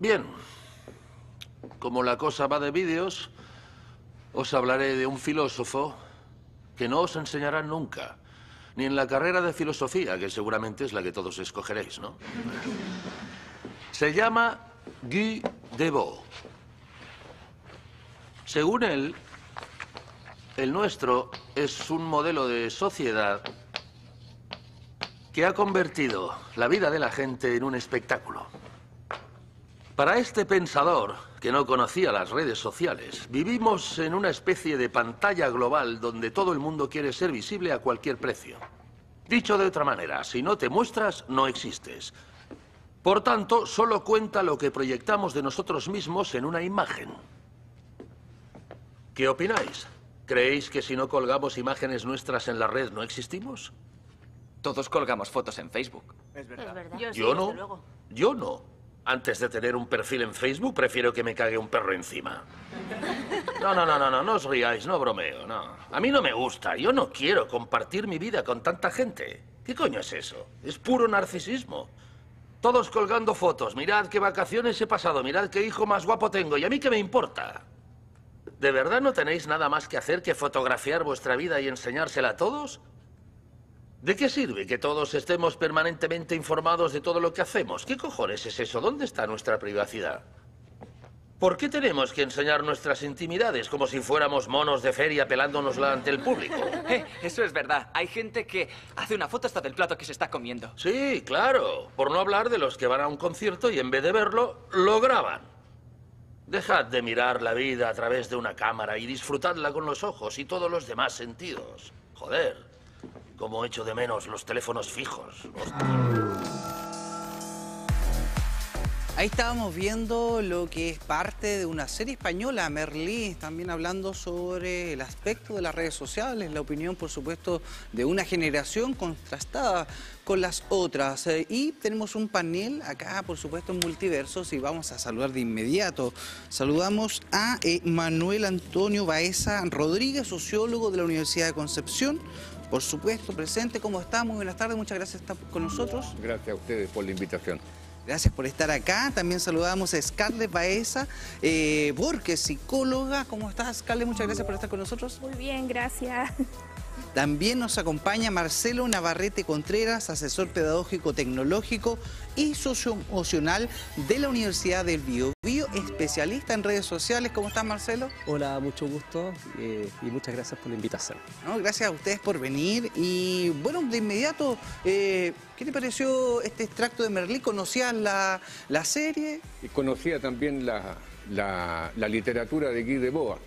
Bien, como la cosa va de vídeos, os hablaré de un filósofo que no os enseñarán nunca, ni en la carrera de filosofía, que seguramente es la que todos escogeréis, ¿no? Se llama Guy Debord. Según él, el nuestro es un modelo de sociedad que ha convertido la vida de la gente en un espectáculo. Para este pensador, que no conocía las redes sociales, vivimos en una especie de pantalla global donde todo el mundo quiere ser visible a cualquier precio. Dicho de otra manera, si no te muestras, no existes. Por tanto, solo cuenta lo que proyectamos de nosotros mismos en una imagen. ¿Qué opináis? ¿Creéis que si no colgamos imágenes nuestras en la red no existimos? Todos colgamos fotos en Facebook. Es verdad. Yo no. Yo no. Antes de tener un perfil en Facebook, prefiero que me cague un perro encima. No os riáis, no bromeo, no. A mí no me gusta, yo no quiero compartir mi vida con tanta gente. ¿Qué coño es eso? Es puro narcisismo. Todos colgando fotos, mirad qué vacaciones he pasado, mirad qué hijo más guapo tengo, ¿y a mí qué me importa? ¿De verdad no tenéis nada más que hacer que fotografiar vuestra vida y enseñársela a todos? ¿De qué sirve que todos estemos permanentemente informados de todo lo que hacemos? ¿Qué cojones es eso? ¿Dónde está nuestra privacidad? ¿Por qué tenemos que enseñar nuestras intimidades como si fuéramos monos de feria pelándonosla ante el público? Eso es verdad. Hay gente que hace una foto hasta del plato que se está comiendo. Sí, claro. Por no hablar de los que van a un concierto y en vez de verlo, lo graban. Dejad de mirar la vida a través de una cámara y disfrutadla con los ojos y todos los demás sentidos. Joder. Cómo echo de menos los teléfonos fijos. Ahí estábamos viendo lo que es parte de una serie española, Merlí, también hablando sobre el aspecto de las redes sociales, la opinión, por supuesto, de una generación contrastada con las otras. Y tenemos un panel acá, por supuesto, en Multiversos, y vamos a saludar de inmediato. Saludamos a Manuel Antonio Baeza Rodríguez, sociólogo de la Universidad de Concepción. Por supuesto, presente. ¿Cómo está? Muy buenas tardes. Muchas gracias por estar con nosotros. Gracias a ustedes por la invitación. Gracias por estar acá. También saludamos a Scarlett Baeza Borges, psicóloga. ¿Cómo estás, Scarlett? Muchas gracias por estar con nosotros. Muy bien, gracias. También nos acompaña Marcelo Navarrete Contreras, asesor pedagógico tecnológico y socioemocional de la Universidad del Biobío, especialista en redes sociales. ¿Cómo estás, Marcelo? Hola, mucho gusto y muchas gracias por la invitación. No, gracias a ustedes por venir. Y bueno, de inmediato, ¿qué te pareció este extracto de Merlí? ¿Conocías la serie? Y conocía también la literatura de Guy Debord.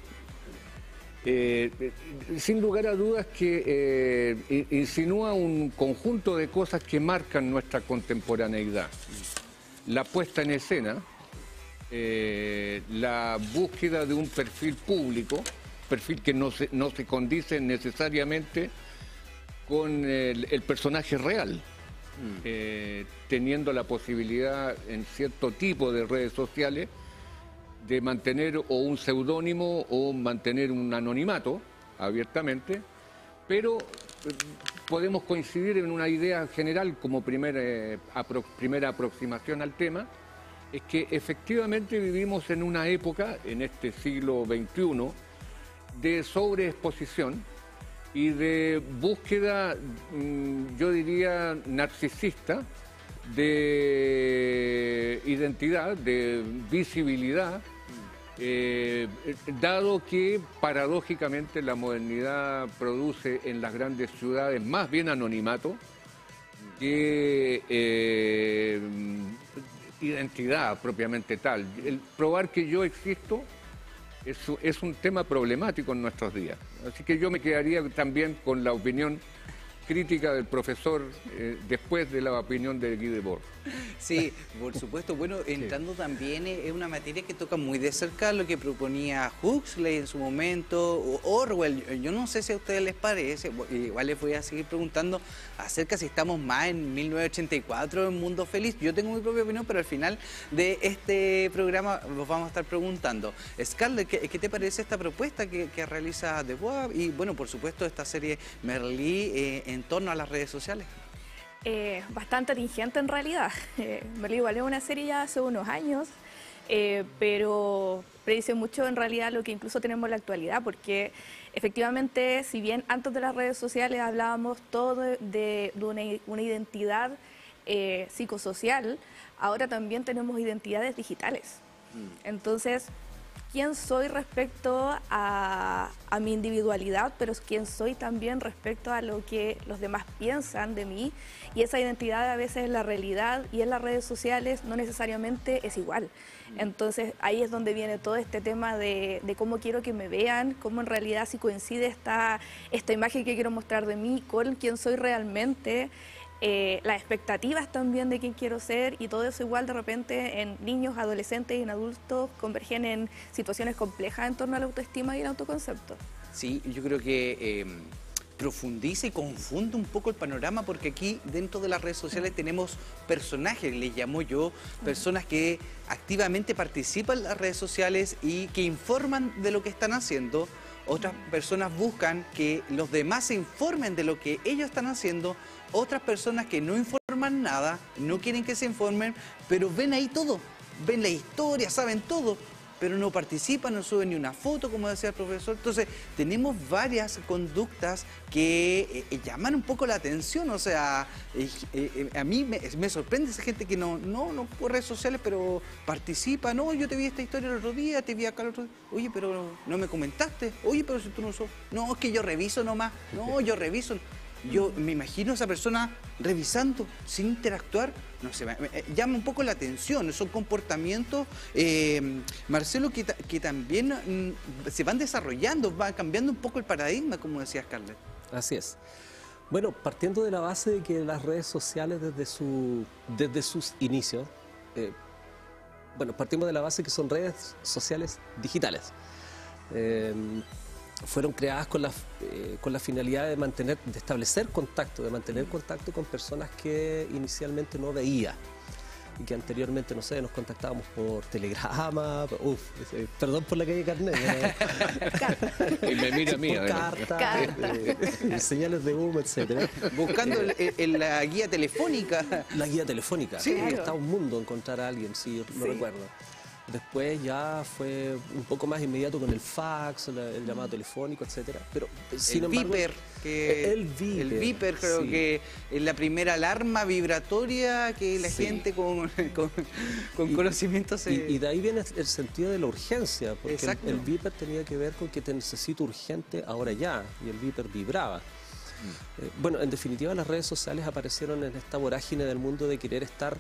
Sin lugar a dudas que insinúa un conjunto de cosas que marcan nuestra contemporaneidad. La puesta en escena, la búsqueda de un perfil público, perfil que no se condice necesariamente con el personaje real, teniendo la posibilidad en cierto tipo de redes sociales de mantener o un seudónimo o mantener un anonimato abiertamente, pero podemos coincidir en una idea general como primera aproximación al tema, es que efectivamente vivimos en una época, en este siglo XXI, de sobreexposición y de búsqueda, yo diría, narcisista, de identidad, de visibilidad, dado que paradójicamente la modernidad produce en las grandes ciudades más bien anonimato que identidad propiamente tal. El probar que yo existo es un tema problemático en nuestros días. Así que yo me quedaría también con la opinión crítica del profesor después de la opinión de Guy Debord. Sí, por supuesto. Bueno, entrando también es una materia que toca muy de cerca lo que proponía Huxley en su momento, o Orwell. Yo no sé si a ustedes les parece, igual les voy a seguir preguntando acerca si estamos más en 1984, en Mundo Feliz. Yo tengo mi propia opinión, pero al final de este programa los vamos a estar preguntando. Scarlett, ¿qué te parece esta propuesta que realiza Debord? Y bueno, por supuesto, esta serie Merlí en torno a las redes sociales. Bastante atingente en realidad. Merlí igual es una serie ya hace unos años pero predice mucho en realidad lo que incluso tenemos en la actualidad, porque efectivamente, si bien antes de las redes sociales hablábamos todo de una identidad psicosocial, ahora también tenemos identidades digitales. Entonces, quién soy respecto a mi individualidad, pero quién soy también respecto a lo que los demás piensan de mí, y esa identidad a veces en la realidad y en las redes sociales no necesariamente es igual. Entonces ahí es donde viene todo este tema de cómo quiero que me vean, cómo en realidad si coincide esta imagen que quiero mostrar de mí con quién soy realmente. Las expectativas también de quién quiero ser, y todo eso igual de repente en niños, adolescentes y en adultos convergen en situaciones complejas en torno a la autoestima y el autoconcepto. Sí, yo creo que profundiza y confunde un poco el panorama, porque aquí dentro de las redes sociales tenemos personajes, les llamo yo, personas que activamente participan en las redes sociales y que informan de lo que están haciendo. Otras personas buscan que los demás se informen de lo que ellos están haciendo. Otras personas que no informan nada, no quieren que se informen, pero ven ahí todo. Ven la historia, saben todo, pero no participan, no suben ni una foto, como decía el profesor. Entonces, tenemos varias conductas que llaman un poco la atención. O sea, a mí me sorprende esa gente que no por redes sociales, pero participa. No, yo te vi esta historia el otro día, te vi acá el otro día. Oye, pero no me comentaste. Oye, pero si tú no sos... No, es que yo reviso nomás. No, yo reviso. Yo me imagino a esa persona revisando, sin interactuar. No sé, me llama un poco la atención. Son comportamientos, Marcelo, que también se van desarrollando, va cambiando un poco el paradigma, como decía Scarlett. Así es. Bueno, partiendo de la base de que las redes sociales desde sus inicios, partimos de la base que son redes sociales digitales. Fueron creadas con la finalidad de establecer contacto, de mantener contacto con personas que inicialmente no veía y que anteriormente, no sé, nos contactábamos por telegrama, perdón por la calle Carnet, y me mira a mí, por carta, señales de humo, etcétera. Buscando la guía telefónica. La guía telefónica, sí, claro. Está un mundo encontrar a alguien, si no recuerdo. Después ya fue un poco más inmediato con el fax, el llamado telefónico, etcétera. Pero sin embargo, el Viper creo que es la primera alarma vibratoria que la gente con conocimiento se... Y de ahí viene el sentido de la urgencia, porque el Viper tenía que ver con que te necesito urgente ahora ya, y el Viper vibraba. Bueno, en definitiva las redes sociales aparecieron en esta vorágine del mundo de querer estar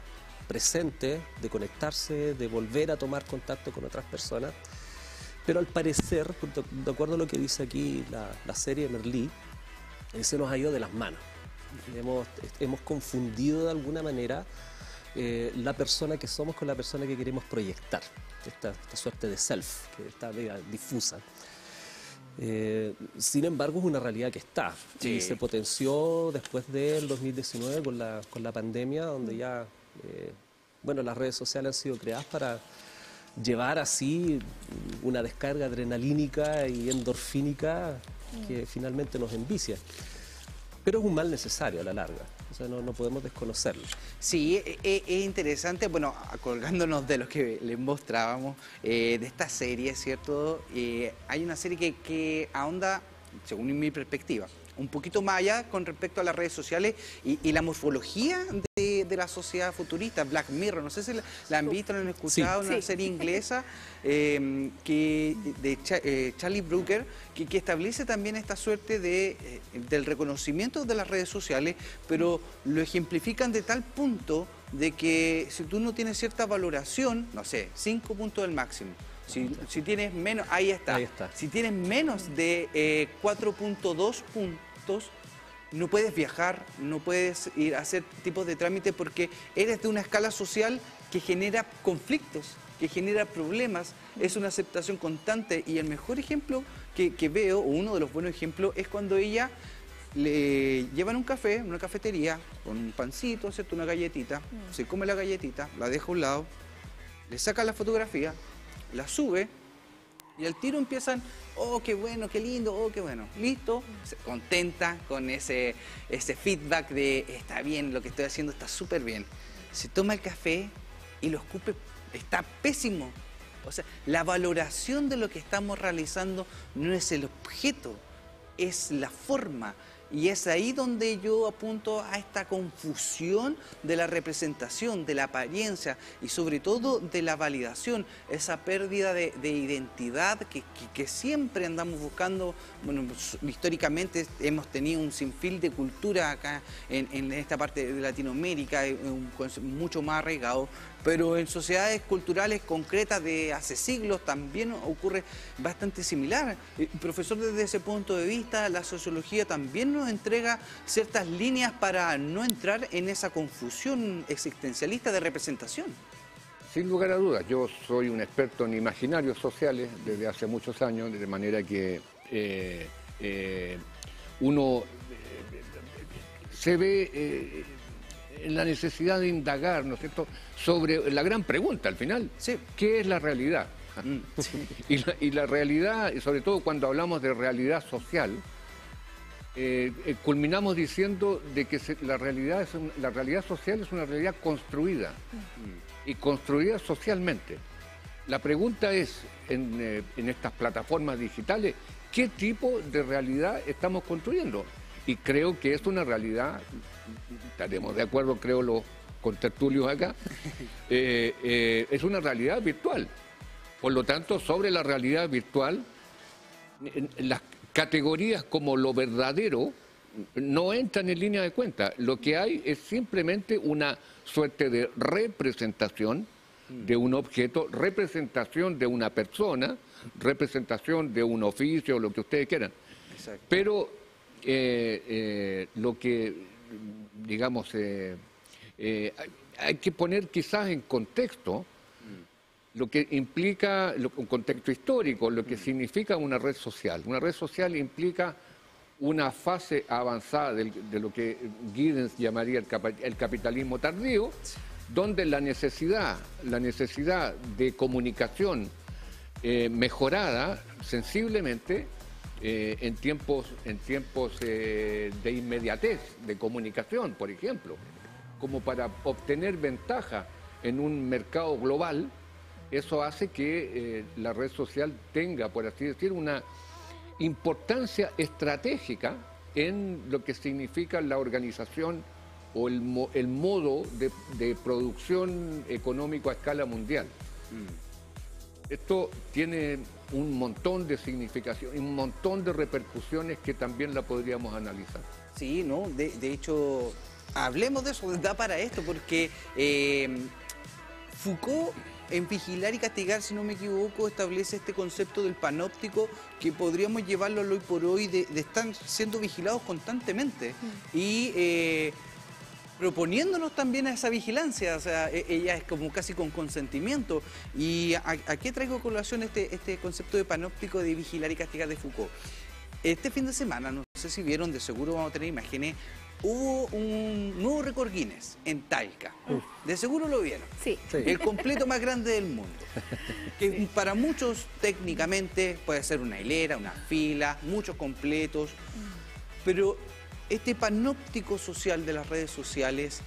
presente, de conectarse, de volver a tomar contacto con otras personas, pero al parecer, de acuerdo a lo que dice aquí la serie Merlí, se nos ha ido de las manos. Hemos confundido de alguna manera la persona que somos con la persona que queremos proyectar, esta suerte de self que está difusa. Sin embargo, es una realidad que está y se potenció después del 2019 con la pandemia, donde ya las redes sociales han sido creadas para llevar así una descarga adrenalínica y endorfínica que finalmente nos envicia. Pero es un mal necesario a la larga, o sea, no podemos desconocerlo. Sí, es interesante, bueno, colgándonos de lo que les mostrábamos, de esta serie, ¿cierto? Hay una serie que ahonda, según mi perspectiva, un poquito más allá con respecto a las redes sociales y la morfología de la sociedad futurista. Black Mirror, no sé si la han visto, la han escuchado, una serie inglesa de Charlie Brooker, que establece también esta suerte del reconocimiento de las redes sociales, pero lo ejemplifican de tal punto de que si tú no tienes cierta valoración, no sé, 5 puntos del máximo. Si tienes menos, ahí está. Si tienes menos de 4.2 puntos, no puedes viajar, no puedes ir a hacer tipos de trámites porque eres de una escala social que genera conflictos, que genera problemas, es una aceptación constante. Y el mejor ejemplo que veo, o uno de los buenos ejemplos, es cuando ella le llevan un café, una cafetería, con un pancito, ¿cierto? Una galletita, se come la galletita, la deja a un lado, le saca la fotografía, la sube y al tiro empiezan, oh, qué bueno, qué lindo, oh, qué bueno, listo, contenta con ese feedback de está bien, lo que estoy haciendo está súper bien. Se toma el café y lo escupe está pésimo. O sea, la valoración de lo que estamos realizando no es el objeto, es la forma. Y es ahí donde yo apunto a esta confusión de la representación, de la apariencia y sobre todo de la validación, esa pérdida de identidad que siempre andamos buscando. Bueno, históricamente hemos tenido un sinfín de cultura acá en esta parte de Latinoamérica, mucho más arraigado, pero en sociedades culturales concretas de hace siglos también ocurre bastante similar. Profesor, desde ese punto de vista, la sociología también nos entrega ciertas líneas para no entrar en esa confusión existencialista de representación. Sin lugar a dudas, yo soy un experto en imaginarios sociales desde hace muchos años, de manera que uno se ve en la necesidad de indagar, ¿no es cierto?, sobre la gran pregunta al final, sí. ¿Qué es la realidad? Sí. Y la realidad, y sobre todo cuando hablamos de realidad social, culminamos diciendo de que la realidad social es una realidad construida y construida socialmente. La pregunta es, en estas plataformas digitales, ¿qué tipo de realidad estamos construyendo? Y creo que es una realidad, estaremos de acuerdo, creo, los contertulios acá, es una realidad virtual. Por lo tanto, sobre la realidad virtual, las categorías como lo verdadero no entran en línea de cuenta. Lo que hay es simplemente una suerte de representación de un objeto, representación de una persona, representación de un oficio, lo que ustedes quieran. Exacto. Pero lo que, digamos, hay que poner quizás en contexto lo que implica, un contexto histórico, lo que significa una red social. Una red social implica una fase avanzada de lo que Giddens llamaría el capitalismo tardío, donde la necesidad de comunicación mejorada sensiblemente en tiempos de inmediatez, de comunicación, por ejemplo, como para obtener ventaja en un mercado global. Eso hace que la red social tenga, por así decir, una importancia estratégica en lo que significa la organización o el modo de producción económico a escala mundial. Esto tiene un montón de significación, un montón de repercusiones que también la podríamos analizar. Sí, ¿no? De hecho, hablemos de eso, da para esto, porque Foucault, en Vigilar y Castigar, si no me equivoco, establece este concepto del panóptico que podríamos llevarlo hoy por hoy de estar siendo vigilados constantemente y proponiéndonos también a esa vigilancia. O sea, ella es como casi con consentimiento. ¿Y a qué traigo a colación este concepto de panóptico de Vigilar y Castigar de Foucault? Este fin de semana, no sé si vieron, de seguro vamos a tener imágenes, hubo un nuevo récord Guinness en Talca. De seguro lo vieron. Sí. El completo más grande del mundo. Que para muchos técnicamente puede ser una hilera, una fila, muchos completos. Pero este panóptico social de las redes sociales,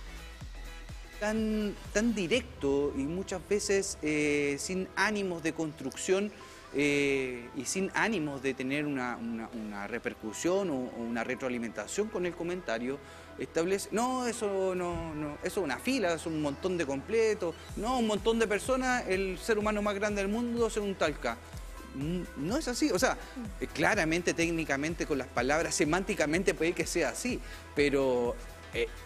tan directo y muchas veces sin ánimos de construcción, y sin ánimos de tener una repercusión o una retroalimentación con el comentario, establece, no, eso eso es una fila, es un montón de completos, no, un montón de personas, el ser humano más grande del mundo es un Talca. No es así, o sea, claramente, técnicamente, con las palabras, semánticamente puede que sea así, pero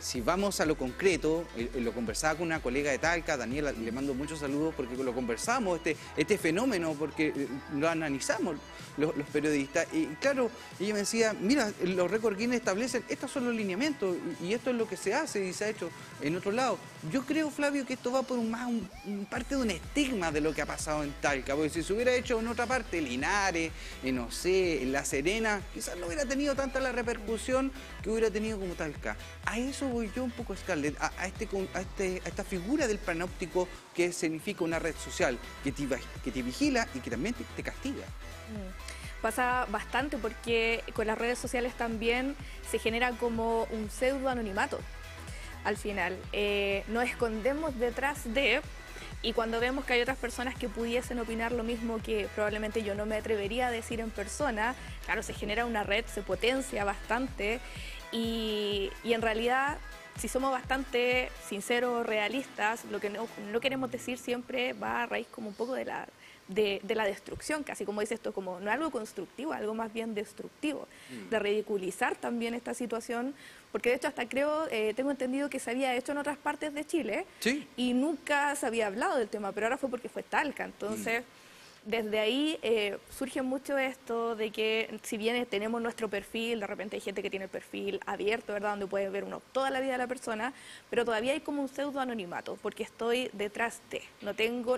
si vamos a lo concreto, lo conversaba con una colega de Talca, Daniela, le mando muchos saludos porque lo conversamos, este fenómeno, porque lo analizamos los periodistas. Y claro, ella me decía, mira, los récords Guinness establecen, estos son los lineamientos y esto es lo que se hace y se ha hecho en otro lado. Yo creo, Flavio, que esto va por parte de un estigma de lo que ha pasado en Talca, porque si se hubiera hecho en otra parte, Linares, no sé, en La Serena, quizás no hubiera tenido tanta la repercusión que hubiera tenido como Talca. A eso voy yo un poco, Scarlett, a esta figura del panóptico que significa una red social que te vigila y que también te castiga. Pasa bastante porque con las redes sociales también se genera como un pseudo anonimato. Al final, nos escondemos detrás de, Y cuando vemos que hay otras personas que pudiesen opinar lo mismo que probablemente yo no me atrevería a decir en persona, claro, se genera una red, se potencia bastante y en realidad, si somos bastante sinceros, realistas, lo que no queremos decir siempre va a raíz como un poco de la destrucción, casi como dice esto, como no algo constructivo, algo más bien destructivo, de ridiculizar también esta situación, porque de hecho hasta creo, tengo entendido que se había hecho en otras partes de Chile, ¿Sí? y nunca se había hablado del tema, pero ahora fue porque fue Talca, entonces... Desde ahí surge mucho esto de que si bien tenemos nuestro perfil, de repente hay gente que tiene el perfil abierto, ¿verdad? Donde puede ver uno toda la vida de la persona, pero todavía hay como un pseudo anonimato, porque estoy detrás de,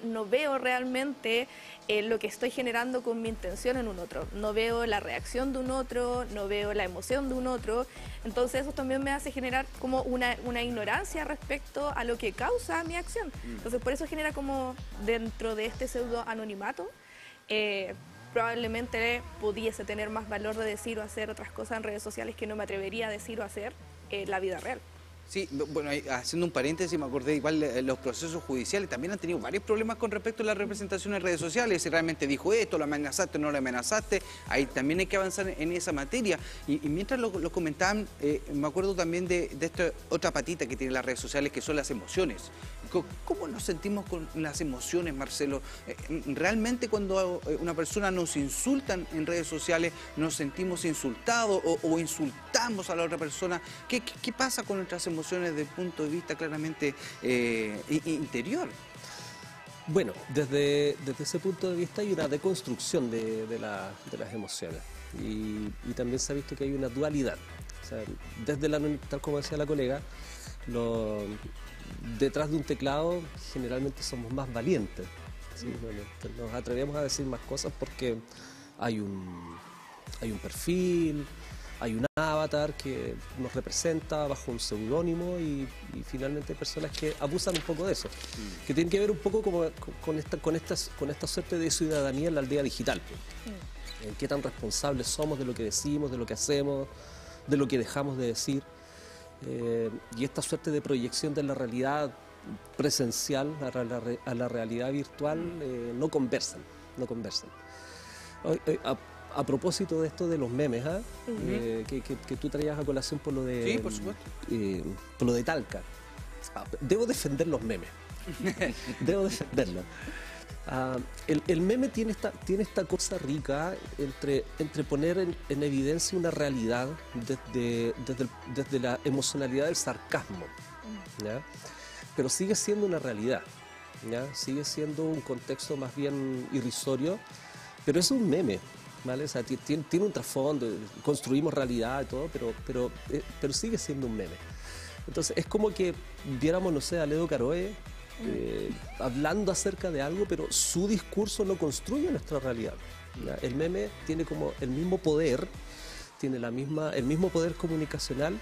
no veo realmente lo que estoy generando con mi intención en un otro, no veo la reacción de un otro, no veo la emoción de un otro, entonces eso también me hace generar como una ignorancia respecto a lo que causa mi acción. Entonces por eso genera como dentro de este pseudo anonimato, probablemente pudiese tener más valor de decir o hacer otras cosas en redes sociales que no me atrevería a decir o hacer en la vida real. Sí, bueno, haciendo un paréntesis, me acordé igual los procesos judiciales también han tenido varios problemas con respecto a la representación en redes sociales. Si realmente dijo esto, lo amenazaste o no lo amenazaste, ahí también hay que avanzar en esa materia. Y mientras lo comentaban, me acuerdo también de esta otra patita que tienen las redes sociales, que son las emociones. ¿Cómo nos sentimos con las emociones, Marcelo? ¿Realmente cuando una persona nos insulta en redes sociales, nos sentimos insultados o insultamos a la otra persona? ¿Qué pasa con nuestras emociones desde el punto de vista claramente interior? Bueno, desde ese punto de vista hay una deconstrucción de las emociones y también se ha visto que hay una dualidad. O sea, tal como decía la colega, detrás de un teclado generalmente somos más valientes, ¿sí? Bueno, nos atrevemos a decir más cosas porque hay un perfil, hay un avatar que nos representa bajo un seudónimo y finalmente hay personas que abusan un poco de eso, que tienen que ver un poco como con esta suerte de ciudadanía en la aldea digital. En qué tan responsables somos de lo que decimos, de lo que hacemos, de lo que dejamos de decir. Y esta suerte de proyección de la realidad presencial a la realidad virtual no conversan. A propósito de esto de los memes, que tú traías a colación por lo de, sí, por supuesto. Por lo de Talca. Debo defender los memes. Debo defenderlos. El meme tiene esta cosa rica entre poner en evidencia una realidad desde la emocionalidad del sarcasmo, ¿ya? Pero sigue siendo una realidad, ¿ya? Sigue siendo un contexto más bien irrisorio, pero es un meme, ¿vale? O sea, tiene un trasfondo, construimos realidad y todo, pero sigue siendo un meme. Entonces es como que viéramos, no sé, a Ledo Caroe hablando acerca de algo, pero su discurso no construye nuestra realidad, ¿ya? El meme tiene como el mismo poder, tiene el mismo poder comunicacional,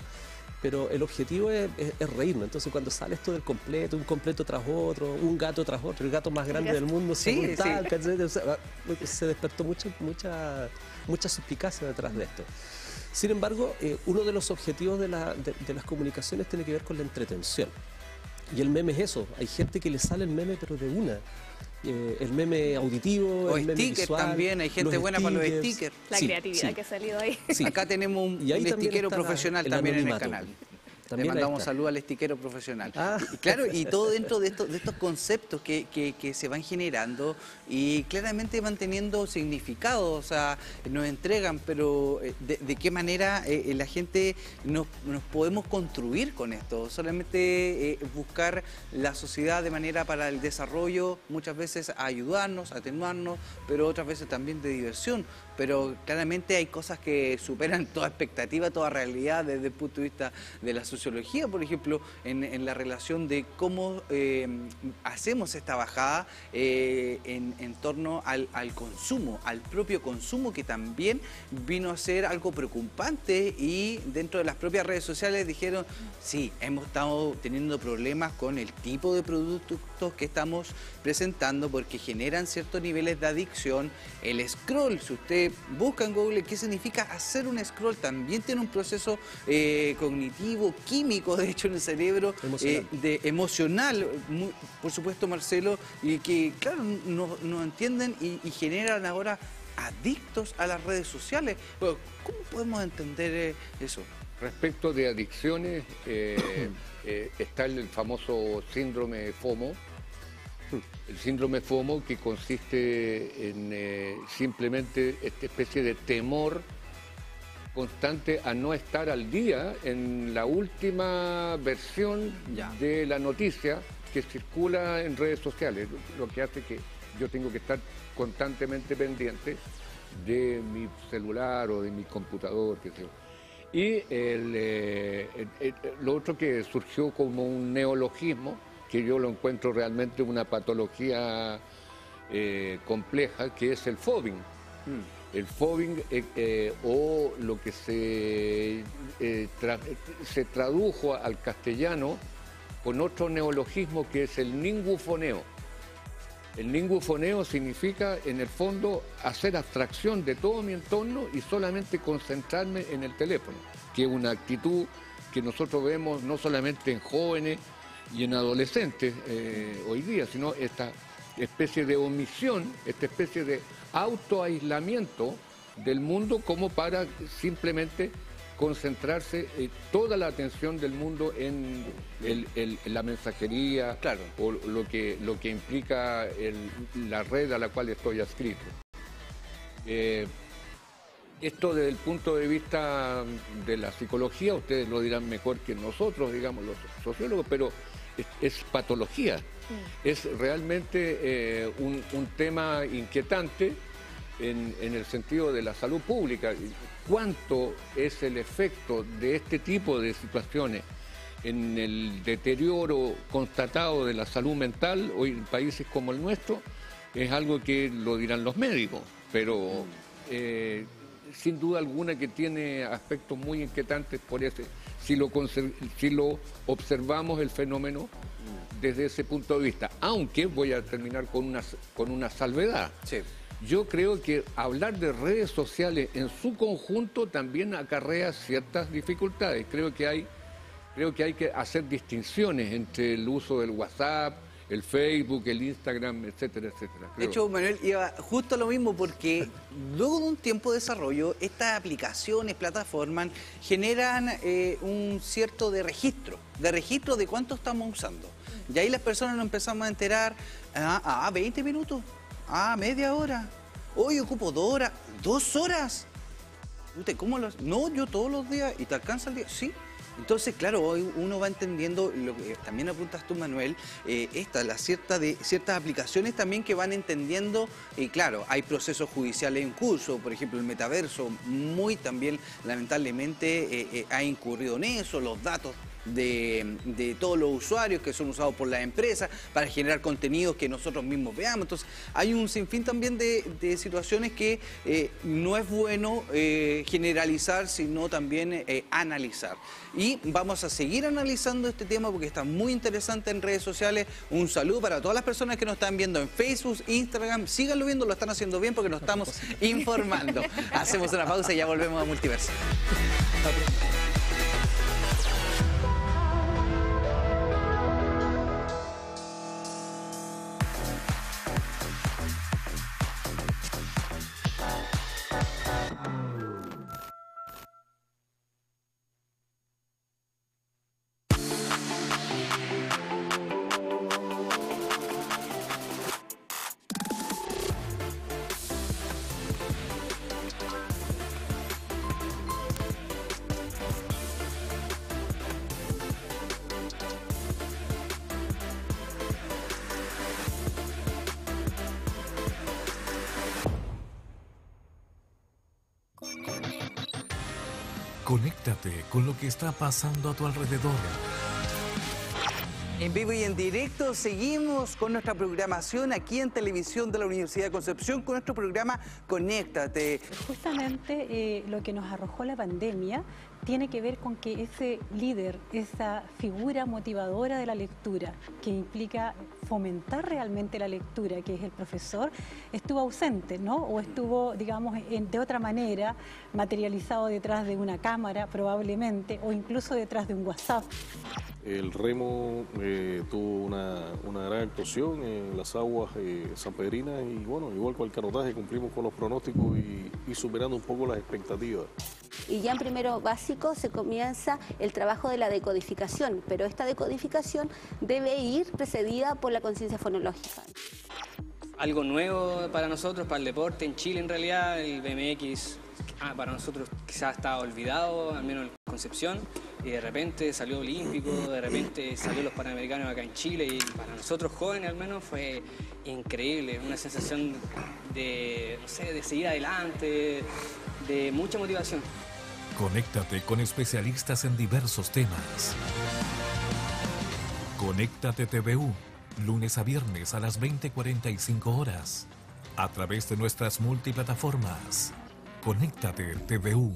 pero el objetivo es reírnos. Entonces cuando sale esto del completo, un completo tras otro, un gato tras otro, el gato más grande del mundo, sí, Talca, se despertó mucha suspicacia detrás de esto. Sin embargo, uno de los objetivos de las comunicaciones tiene que ver con la entretención. Y el meme es eso, hay gente que le sale el meme pero de una. El meme auditivo, o el meme sticker visual, también, hay gente buena para los stickers. La creatividad que ha salido ahí. Sí. Acá tenemos un stickero profesional también en el canal. Le mandamos saludos al estiquero profesional. Y claro, y todo dentro de estos conceptos que se van generando y claramente van teniendo significado, o sea, nos entregan, pero de qué manera la gente nos podemos construir con esto. Solamente buscar la sociedad de manera para el desarrollo, muchas veces a ayudarnos, a atenuarnos, pero otras veces también de diversión. Pero claramente hay cosas que superan toda expectativa, toda realidad desde el punto de vista de la sociología, por ejemplo, en la relación de cómo hacemos esta bajada en torno al consumo, al propio consumo, que también vino a ser algo preocupante, y dentro de las propias redes sociales dijeron, sí, hemos estado teniendo problemas con el tipo de productos datos que estamos presentando porque generan ciertos niveles de adicción. El scroll, si usted busca en Google qué significa hacer un scroll, también tiene un proceso cognitivo, químico, de hecho, en el cerebro, emocional, por supuesto, Marcelo, y que, claro, no entienden y generan ahora adictos a las redes sociales. Bueno, ¿cómo podemos entender eso? Respecto de adicciones, está el famoso síndrome FOMO. El síndrome FOMO, que consiste en simplemente esta especie de temor constante a no estar al día en la última versión de la noticia que circula en redes sociales, lo que hace que yo tengo que estar constantemente pendiente de mi celular o de mi computador, qué sé yo. Y lo otro que surgió como un neologismo, que yo lo encuentro realmente una patología compleja, que es el fobbing. El fobbing, o lo que se tradujo al castellano con otro neologismo, que es el ningufoneo. El ningufoneo significa, en el fondo, hacer abstracción de todo mi entorno y solamente concentrarme en el teléfono, que es una actitud que nosotros vemos no solamente en jóvenes y en adolescentes hoy día, sino esta especie de omisión, esta especie de autoaislamiento del mundo, como para simplemente concentrarse toda la atención del mundo en la mensajería, claro, o lo que implica la red a la cual estoy adscrito. Esto desde el punto de vista de la psicología, ustedes lo dirán mejor que nosotros, digamos, los sociólogos, pero es patología. Es realmente un tema inquietante en el sentido de la salud pública. ¿Cuánto es el efecto de este tipo de situaciones en el deterioro constatado de la salud mental hoy en países como el nuestro? Es algo que lo dirán los médicos, pero sin duda alguna que tiene aspectos muy inquietantes por ese, si lo observamos el fenómeno desde ese punto de vista. Aunque voy a terminar con una salvedad. Sí. Yo creo que hablar de redes sociales en su conjunto también acarrea ciertas dificultades. Creo que hay que hacer distinciones entre el uso del WhatsApp, el Facebook, el Instagram, etcétera, etcétera. De hecho, Manuel, iba justo a lo mismo, porque luego de un tiempo de desarrollo, estas aplicaciones, plataformas, generan un cierto de registro de cuánto estamos usando. Y ahí las personas nos empezamos a enterar, 20 minutos, media hora, hoy ocupo 2 horas, 2 horas. ¿Cómo lo haces? No, yo todos los días. ¿Y te alcanza el día? Sí. Entonces, claro, hoy uno va entendiendo lo que también apuntas tú, Manuel, ciertas aplicaciones también que van entendiendo, y claro, hay procesos judiciales en curso, por ejemplo, el metaverso, muy también, lamentablemente, ha incurrido en eso, los datos de todos los usuarios que son usados por las empresas para generar contenidos que nosotros mismos veamos. Entonces hay un sinfín también de situaciones que no es bueno generalizar, sino también analizar. Y vamos a seguir analizando este tema porque está muy interesante en redes sociales. Un saludo para todas las personas que nos están viendo en Facebook, Instagram. Síganlo viendo, lo están haciendo bien porque nos estamos informando. Hacemos una pausa y ya volvemos a Multiverso. Conéctate con lo que está pasando a tu alrededor. En vivo y en directo seguimos con nuestra programación aquí en Televisión de la Universidad de Concepción con nuestro programa Conéctate. Justamente lo que nos arrojó la pandemia tiene que ver con que ese líder, esa figura motivadora de la lectura, que implica fomentar realmente la lectura, que es el profesor, estuvo ausente, ¿no? O estuvo, digamos, de otra manera, materializado detrás de una cámara, probablemente, o incluso detrás de un WhatsApp. El remo tuvo una gran actuación en las aguas sanpedrinas y bueno, igual con el canotaje cumplimos con los pronósticos y superando un poco las expectativas. Y ya en primero básico se comienza el trabajo de la decodificación, pero esta decodificación debe ir precedida por la conciencia fonológica. Algo nuevo para nosotros, para el deporte en Chile en realidad, el BMX para nosotros quizás estaba olvidado, al menos en Concepción, y de repente salió olímpico, de repente salió los Panamericanos acá en Chile, y para nosotros jóvenes al menos fue increíble, una sensación de, no sé, de seguir adelante, de mucha motivación. Conéctate con especialistas en diversos temas. Conéctate TVU, lunes a viernes a las 20:45 horas, a través de nuestras multiplataformas. Conéctate TVU.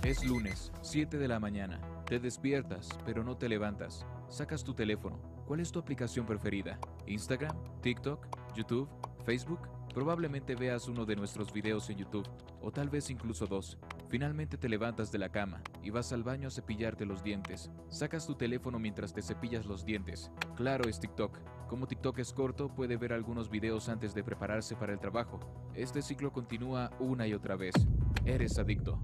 Es lunes, 7 de la mañana. Te despiertas, pero no te levantas. Sacas tu teléfono. ¿Cuál es tu aplicación preferida? ¿Instagram? ¿TikTok? ¿YouTube? ¿Facebook? Probablemente veas uno de nuestros videos en YouTube, o tal vez incluso dos. Finalmente te levantas de la cama y vas al baño a cepillarte los dientes. Sacas tu teléfono mientras te cepillas los dientes. Claro, es TikTok. Como TikTok es corto, puede ver algunos videos antes de prepararse para el trabajo. Este ciclo continúa una y otra vez. Eres adicto.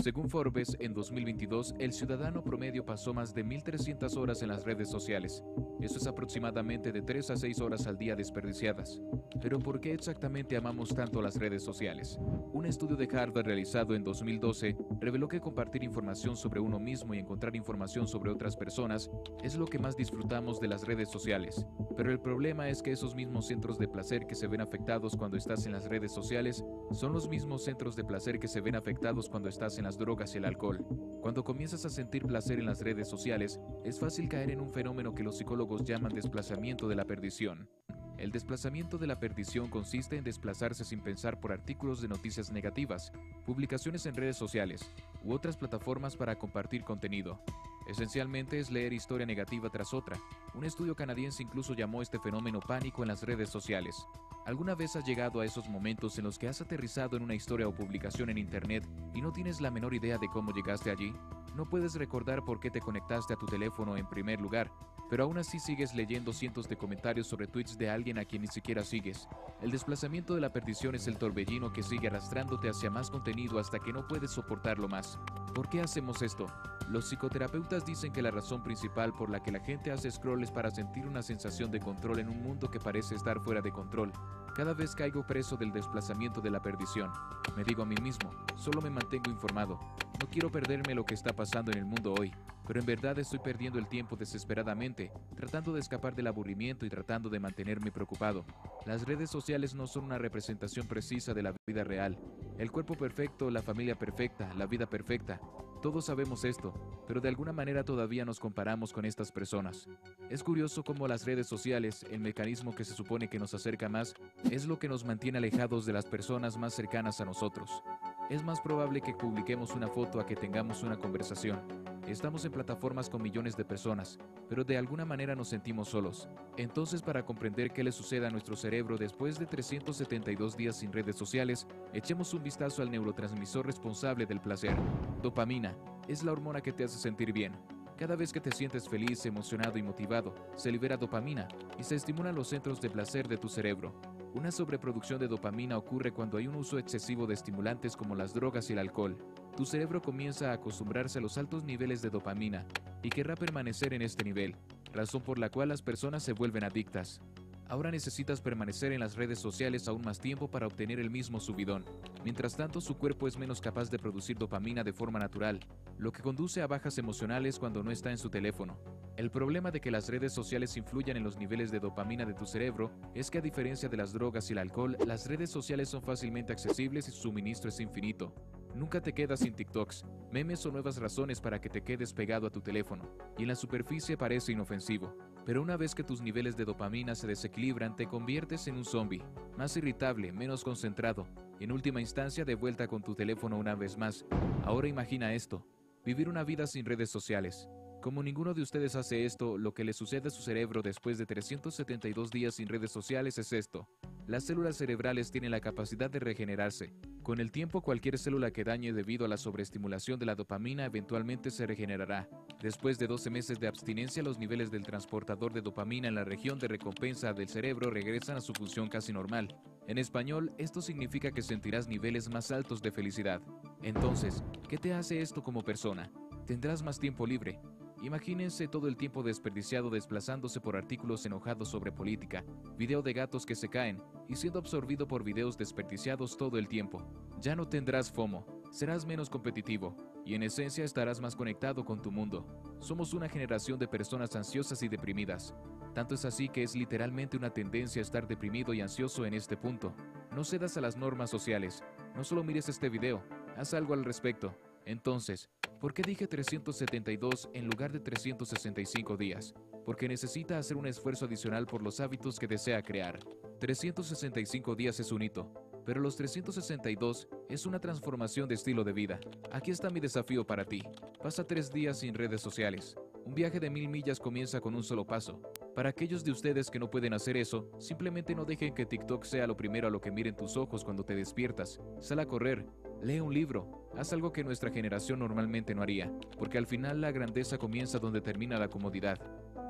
Según Forbes, en 2022, el ciudadano promedio pasó más de 1.300 horas en las redes sociales. Eso es aproximadamente de 3 a 6 horas al día desperdiciadas. Pero ¿por qué exactamente amamos tanto las redes sociales? Un estudio de Harvard realizado en 2012 reveló que compartir información sobre uno mismo y encontrar información sobre otras personas es lo que más disfrutamos de las redes sociales. Pero el problema es que esos mismos centros de placer que se ven afectados cuando estás en las redes sociales son los mismos centros de placer que se ven afectados cuando estás en las drogas y el alcohol. Cuando comienzas a sentir placer en las redes sociales, es fácil caer en un fenómeno que los psicólogos llaman desplazamiento de la perdición. El desplazamiento de la perdición consiste en desplazarse sin pensar por artículos de noticias negativas, publicaciones en redes sociales u otras plataformas para compartir contenido. Esencialmente es leer historia negativa tras otra. Un estudio canadiense incluso llamó este fenómeno pánico en las redes sociales. ¿Alguna vez has llegado a esos momentos en los que has aterrizado en una historia o publicación en internet y no tienes la menor idea de cómo llegaste allí? No puedes recordar por qué te conectaste a tu teléfono en primer lugar, pero aún así sigues leyendo cientos de comentarios sobre tweets de alguien a quien ni siquiera sigues. El desplazamiento de la perdición es el torbellino que sigue arrastrándote hacia más contenido hasta que no puedes soportarlo más. ¿Por qué hacemos esto? Los psicoterapeutas dicen que la razón principal por la que la gente hace scroll es para sentir una sensación de control en un mundo que parece estar fuera de control. Cada vez caigo preso del desplazamiento de la perdición. Me digo a mí mismo, solo me mantengo informado. No quiero perderme lo que está pasando en el mundo hoy, pero en verdad estoy perdiendo el tiempo desesperadamente, tratando de escapar del aburrimiento y tratando de mantenerme preocupado. Las redes sociales no son una representación precisa de la vida real. El cuerpo perfecto, la familia perfecta, la vida perfecta. Todos sabemos esto, pero de alguna manera todavía nos comparamos con estas personas. Es curioso cómo las redes sociales, el mecanismo que se supone que nos acerca más, es lo que nos mantiene alejados de las personas más cercanas a nosotros. Es más probable que publiquemos una foto a que tengamos una conversación. Estamos en plataformas con millones de personas, pero de alguna manera nos sentimos solos. Entonces, para comprender qué le sucede a nuestro cerebro después de 372 días sin redes sociales, echemos un vistazo al neurotransmisor responsable del placer. Dopamina es la hormona que te hace sentir bien. Cada vez que te sientes feliz, emocionado y motivado, se libera dopamina y se estimulan los centros de placer de tu cerebro. Una sobreproducción de dopamina ocurre cuando hay un uso excesivo de estimulantes como las drogas y el alcohol. Tu cerebro comienza a acostumbrarse a los altos niveles de dopamina y querrá permanecer en este nivel, razón por la cual las personas se vuelven adictas. Ahora necesitas permanecer en las redes sociales aún más tiempo para obtener el mismo subidón. Mientras tanto, su cuerpo es menos capaz de producir dopamina de forma natural, lo que conduce a bajas emocionales cuando no está en su teléfono. El problema de que las redes sociales influyan en los niveles de dopamina de tu cerebro es que, a diferencia de las drogas y el alcohol, las redes sociales son fácilmente accesibles y su suministro es infinito. Nunca te quedas sin TikToks, memes o nuevas razones para que te quedes pegado a tu teléfono, y en la superficie parece inofensivo. Pero una vez que tus niveles de dopamina se desequilibran, te conviertes en un zombie, más irritable, menos concentrado, y en última instancia de vuelta con tu teléfono una vez más. Ahora imagina esto, vivir una vida sin redes sociales. Como ninguno de ustedes hace esto, lo que le sucede a su cerebro después de 372 días sin redes sociales es esto. Las células cerebrales tienen la capacidad de regenerarse. Con el tiempo, cualquier célula que dañe debido a la sobreestimulación de la dopamina eventualmente se regenerará. Después de 12 meses de abstinencia, los niveles del transportador de dopamina en la región de recompensa del cerebro regresan a su función casi normal. En español, esto significa que sentirás niveles más altos de felicidad. Entonces, ¿qué te hace esto como persona? Tendrás más tiempo libre. Imagínense todo el tiempo desperdiciado desplazándose por artículos enojados sobre política, video de gatos que se caen y siendo absorbido por videos desperdiciados todo el tiempo. Ya no tendrás FOMO, serás menos competitivo y en esencia estarás más conectado con tu mundo. Somos una generación de personas ansiosas y deprimidas. Tanto es así que es literalmente una tendencia a estar deprimido y ansioso en este punto. No cedas a las normas sociales. No solo mires este video, haz algo al respecto. Entonces, ¿por qué dije 372 en lugar de 365 días? Porque necesita hacer un esfuerzo adicional por los hábitos que desea crear. 365 días es un hito, pero los 362 es una transformación de estilo de vida. Aquí está mi desafío para ti. Pasa 3 días sin redes sociales. Un viaje de 1000 millas comienza con un solo paso. Para aquellos de ustedes que no pueden hacer eso, simplemente no dejen que TikTok sea lo primero a lo que miren tus ojos cuando te despiertas. Sal a correr, lee un libro, haz algo que nuestra generación normalmente no haría, porque al final la grandeza comienza donde termina la comodidad.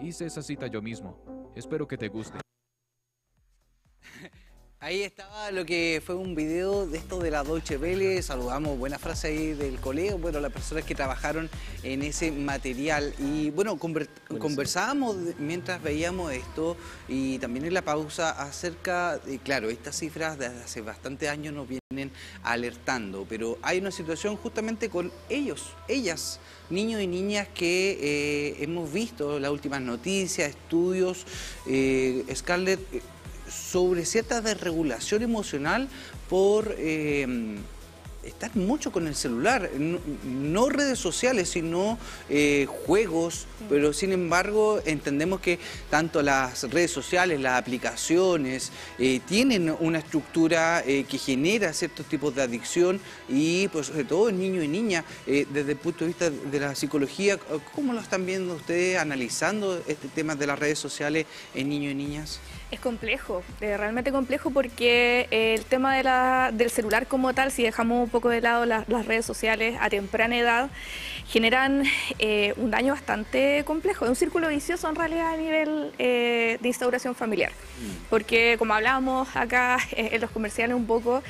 Hice esa cita yo mismo. Espero que te guste. Ahí estaba lo que fue un video de esto de la Deutsche Welle. Saludamos, buena frase ahí del colega, bueno, las personas que trabajaron en ese material. Y bueno, conversábamos mientras veíamos esto y también en la pausa acerca de, claro, estas cifras desde hace bastantes años nos vienen alertando, pero hay una situación justamente con ellas, niños y niñas que hemos visto las últimas noticias, estudios, Scarlett, sobre cierta desregulación emocional por estar mucho con el celular, no redes sociales, sino juegos, pero sin embargo entendemos que tanto las redes sociales, las aplicaciones, tienen una estructura que genera ciertos tipos de adicción y pues sobre todo en niños y niñas, desde el punto de vista de la psicología, ¿cómo lo están viendo ustedes analizando este tema de las redes sociales en niños y niñas? Es complejo, realmente complejo, porque el tema del celular como tal, si dejamos un poco de lado las redes sociales a temprana edad, generan un daño bastante complejo, es un círculo vicioso en realidad a nivel de instauración familiar, porque como hablábamos acá en los comerciales un poco,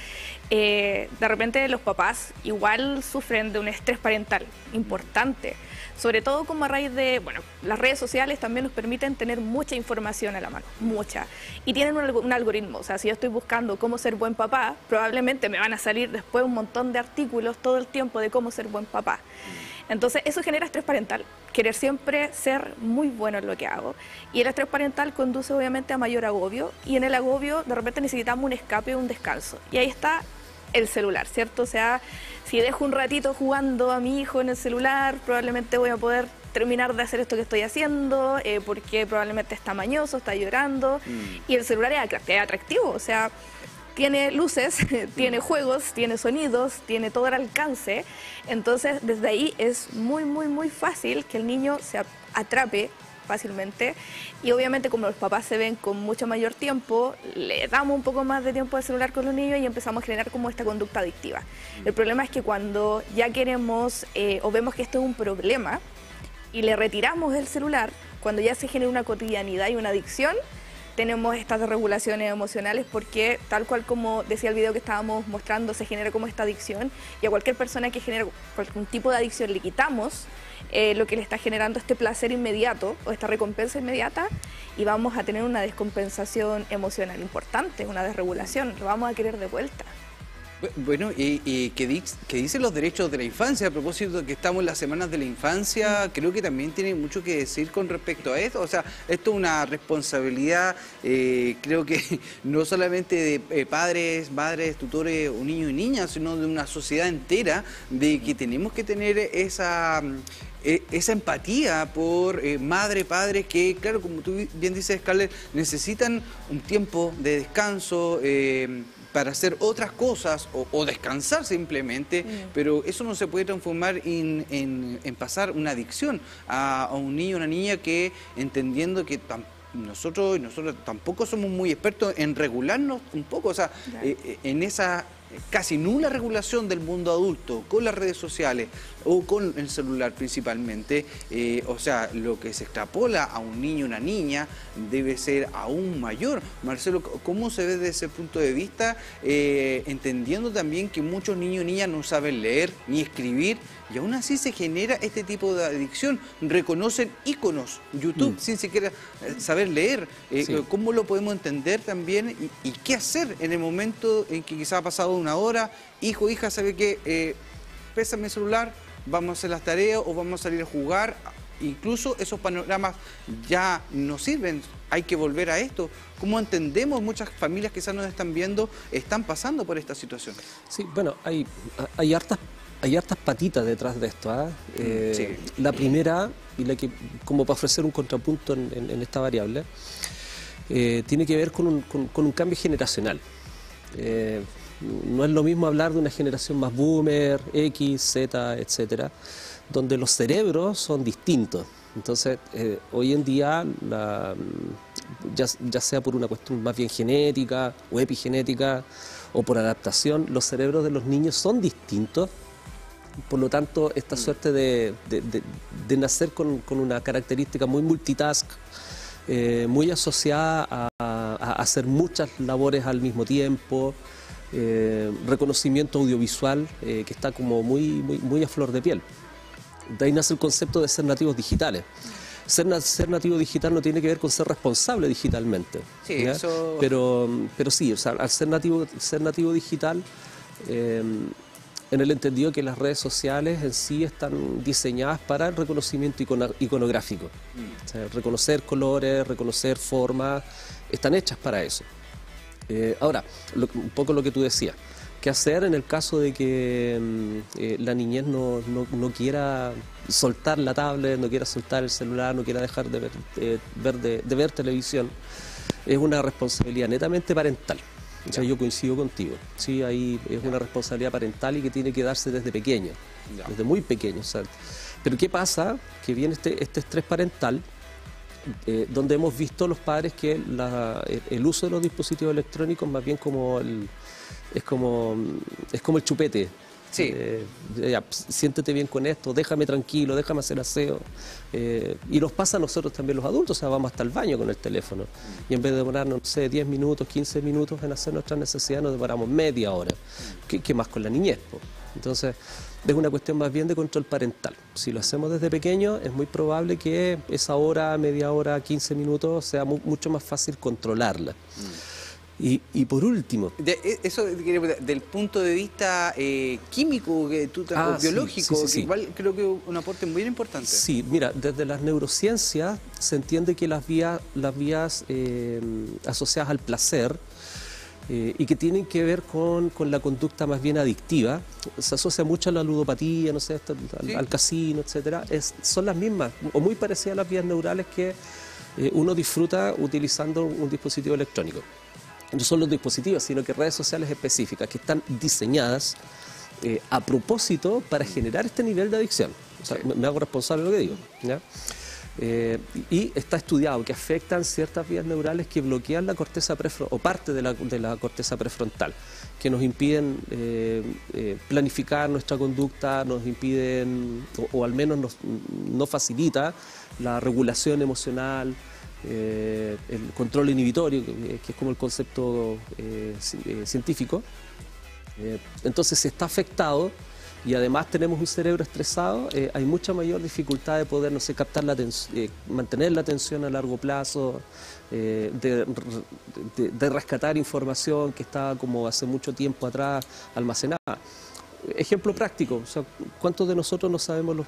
de repente los papás igual sufren de un estrés parental importante, sobre todo como a raíz de, bueno, las redes sociales también nos permiten tener mucha información a la mano, mucha, y tienen un algoritmo, o sea, si yo estoy buscando cómo ser buen papá, probablemente me van a salir después un montón de artículos todo el tiempo de cómo ser buen papá. Entonces eso genera estrés parental, querer siempre ser muy bueno en lo que hago, y el estrés parental conduce obviamente a mayor agobio, y en el agobio de repente necesitamos un escape, un descanso, y ahí está el celular, ¿cierto? O sea, si dejo un ratito jugando a mi hijo en el celular, probablemente voy a poder terminar de hacer esto que estoy haciendo, porque probablemente está mañoso, está llorando, y el celular es atractivo, o sea, tiene luces, tiene juegos, tiene sonidos, tiene todo el alcance, entonces desde ahí es muy, muy, muy fácil que el niño se atrape fácilmente, y obviamente como los papás se ven con mucho mayor tiempo, le damos un poco más de tiempo al celular con los niños y empezamos a generar como esta conducta adictiva. El problema es que cuando ya queremos o vemos que esto es un problema y le retiramos el celular, cuando ya se genera una cotidianidad y una adicción, tenemos estas desregulaciones emocionales porque, tal cual como decía el video que estábamos mostrando, se genera como esta adicción, y a cualquier persona que genera algún tipo de adicción le quitamos lo que le está generando este placer inmediato o esta recompensa inmediata, y vamos a tener una descompensación emocional importante, una desregulación, lo vamos a querer de vuelta. Bueno, ¿qué dicen los derechos de la infancia? A propósito de que estamos en las semanas de la infancia, creo que también tiene mucho que decir con respecto a esto. O sea, esto es una responsabilidad, creo que no solamente de padres, madres, tutores o niños y niñas, sino de una sociedad entera, de que tenemos que tener esa empatía por madre, padres que, claro, como tú bien dices, Scarlett, necesitan un tiempo de descanso, para hacer otras cosas o descansar simplemente, pero eso no se puede transformar en pasar una adicción a un niño o una niña que, entendiendo que nosotros tampoco somos muy expertos en regularnos un poco, o sea, en esa casi nula regulación del mundo adulto con las redes sociales o con el celular principalmente, o sea, lo que se extrapola a un niño o una niña debe ser aún mayor. Marcelo, ¿cómo se ve desde ese punto de vista, entendiendo también que muchos niños y niñas no saben leer ni escribir, y aún así se genera este tipo de adicción? Reconocen íconos, YouTube, sin siquiera saber leer. ¿Cómo lo podemos entender también y qué hacer en el momento en que quizá ha pasado una hora? Hijo, hija, ¿sabe qué? Pésame el celular, vamos a hacer las tareas o vamos a salir a jugar. Incluso esos panoramas ya no sirven, hay que volver a esto. ¿Cómo entendemos? Muchas familias que quizás nos están viendo están pasando por esta situación. Sí, bueno, hay hartas patitas detrás de esto. La primera, y la que, como para ofrecer un contrapunto en esta variable, tiene que ver con un cambio generacional. No es lo mismo hablar de una generación más boomer, X, Z, etcétera, donde los cerebros son distintos. Entonces, hoy en día, ya sea por una cuestión más bien genética o epigenética o por adaptación, los cerebros de los niños son distintos. Por lo tanto, esta suerte de nacer con una característica muy multitask, muy asociada a hacer muchas labores al mismo tiempo, reconocimiento audiovisual que está como muy a flor de piel. De ahí nace el concepto de ser nativos digitales. Ser nativo digital no tiene que ver con ser responsable digitalmente. Sí, eso... Pero sí, o sea, al ser nativo digital, en el entendido que las redes sociales en sí están diseñadas para el reconocimiento iconográfico. O sea, reconocer colores, reconocer formas, están hechas para eso. Ahora, un poco lo que tú decías, ¿qué hacer en el caso de que la niñez no quiera soltar la tablet, no quiera soltar el celular, no quiera dejar de ver televisión? Es una responsabilidad netamente parental. O sea, yo coincido contigo. Sí, ahí es una responsabilidad parental y que tiene que darse desde pequeño, desde muy pequeño. O sea, pero ¿qué pasa? Que viene este estrés parental, donde hemos visto los padres que el uso de los dispositivos electrónicos más bien es como el chupete. Sí. Ya, siéntete bien con esto, déjame tranquilo, déjame hacer aseo. Y nos pasa a nosotros también los adultos, o sea, vamos hasta el baño con el teléfono. Y en vez de demorarnos, no sé, 10 minutos, 15 minutos en hacer nuestras necesidades, nos demoramos media hora. ¿Qué más con la niñez? Entonces, es una cuestión más bien de control parental. Si lo hacemos desde pequeño, es muy probable que esa hora, media hora, 15 minutos, sea mucho más fácil controlarla. Y por último... Eso del punto de vista químico, biológico, sí. Igual creo que es un aporte muy importante. Sí, mira, desde las neurociencias se entiende que las vías asociadas al placer y que tienen que ver con la conducta más bien adictiva, se asocia mucho a la ludopatía, no sé, al casino, etcétera, son las mismas, o muy parecidas a las vías neurales que uno disfruta utilizando un dispositivo electrónico. No son los dispositivos, sino que redes sociales específicas que están diseñadas a propósito para generar este nivel de adicción. O sea, me hago responsable de lo que digo, ¿ya? Y está estudiado que afectan ciertas vías neurales que bloquean la corteza prefrontal, o parte de la corteza prefrontal, que nos impiden planificar nuestra conducta, nos impiden, o al menos no facilita la regulación emocional, el control inhibitorio, que es como el concepto científico. Entonces, si está afectado y además tenemos un cerebro estresado, hay mucha mayor dificultad de poder, no sé, captar la mantener la atención a largo plazo, de rescatar información que estaba como hace mucho tiempo atrás almacenada. Ejemplo práctico, o sea, ¿cuántos de nosotros no sabemos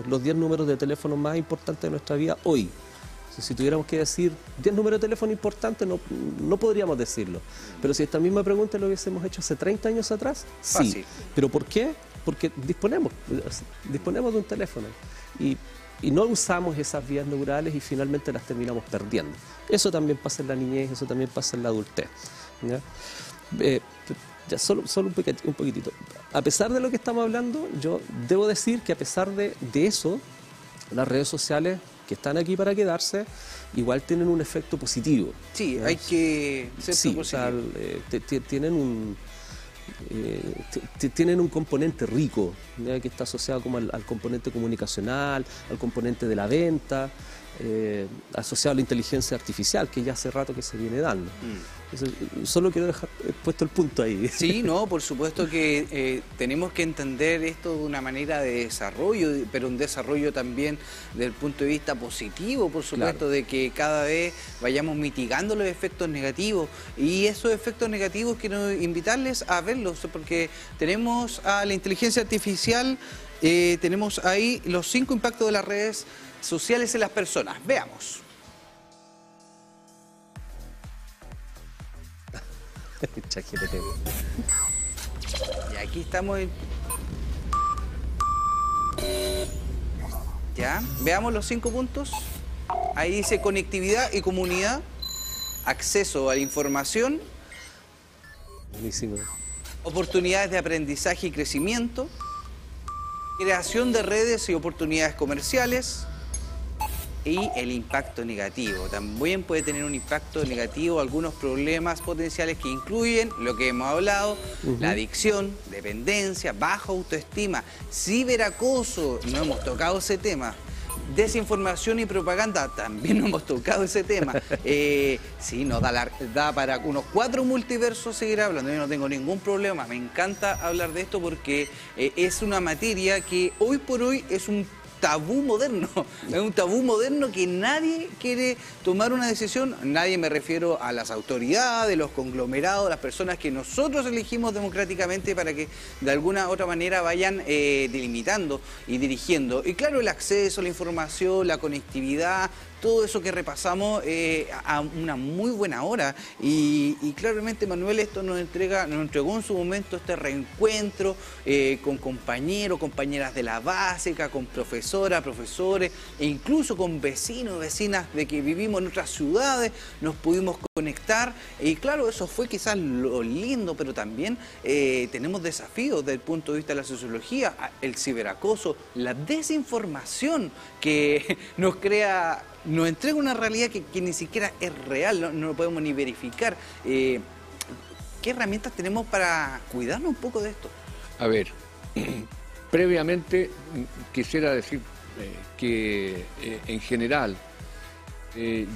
los 10 números de teléfono más importantes de nuestra vida hoy? Si tuviéramos que decir 10 números de teléfono importantes, no podríamos decirlo. Pero si esta misma pregunta lo hubiésemos hecho hace 30 años atrás, sí. Fácil. ¿Pero por qué? Porque disponemos de un teléfono y no usamos esas vías neurales y finalmente las terminamos perdiendo. Eso también pasa en la niñez, eso también pasa en la adultez, ¿ya? Solo un poquitito. A pesar de lo que estamos hablando, yo debo decir que a pesar de eso, las redes sociales que están aquí para quedarse, igual tienen un efecto positivo. Sí, hay que ser positivo. O sea, tienen un componente rico, ¿ya? Que está asociado como al componente comunicacional, al componente de la venta, asociado a la inteligencia artificial, que ya hace rato que se viene dando. Solo quiero dejar puesto el punto ahí. Sí, no, por supuesto que tenemos que entender esto de una manera de desarrollo, pero un desarrollo también desde el punto de vista positivo, por supuesto, claro, de que cada vez vayamos mitigando los efectos negativos. Y esos efectos negativos quiero invitarles a verlos, porque tenemos a la inteligencia artificial, tenemos ahí los 5 impactos de las redes sociales en las personas. Veamos. Y aquí estamos ya, veamos los 5 puntos. Ahí dice conectividad y comunidad, acceso a la información, oportunidades de aprendizaje y crecimiento, creación de redes y oportunidades comerciales, y el impacto negativo. También puede tener un impacto negativo, algunos problemas potenciales que incluyen lo que hemos hablado, la adicción, dependencia, baja autoestima, ciberacoso, no hemos tocado ese tema, desinformación y propaganda, también no hemos tocado ese tema. Sí, nos da para unos 4 multiversos seguir hablando, yo no tengo ningún problema, me encanta hablar de esto porque es una materia que hoy por hoy es un tabú moderno, es un tabú moderno que nadie quiere tomar una decisión, nadie, me refiero a las autoridades, los conglomerados, las personas que nosotros elegimos democráticamente para que de alguna u otra manera vayan delimitando y dirigiendo. Y claro, el acceso, la información, la conectividad, todo eso que repasamos a una muy buena hora y claramente Manuel esto nos entregó en su momento este reencuentro con compañeros, compañeras de la básica, con profesoras, profesores e incluso con vecinos, vecinas de que vivimos en otras ciudades, nos pudimos conectar y claro, eso fue quizás lo lindo, pero también tenemos desafíos desde el punto de vista de la sociología, el ciberacoso, la desinformación que nos entrega una realidad que ni siquiera es real, no lo podemos ni verificar. ¿Qué herramientas tenemos para cuidarnos un poco de esto? A ver, previamente quisiera decir que en general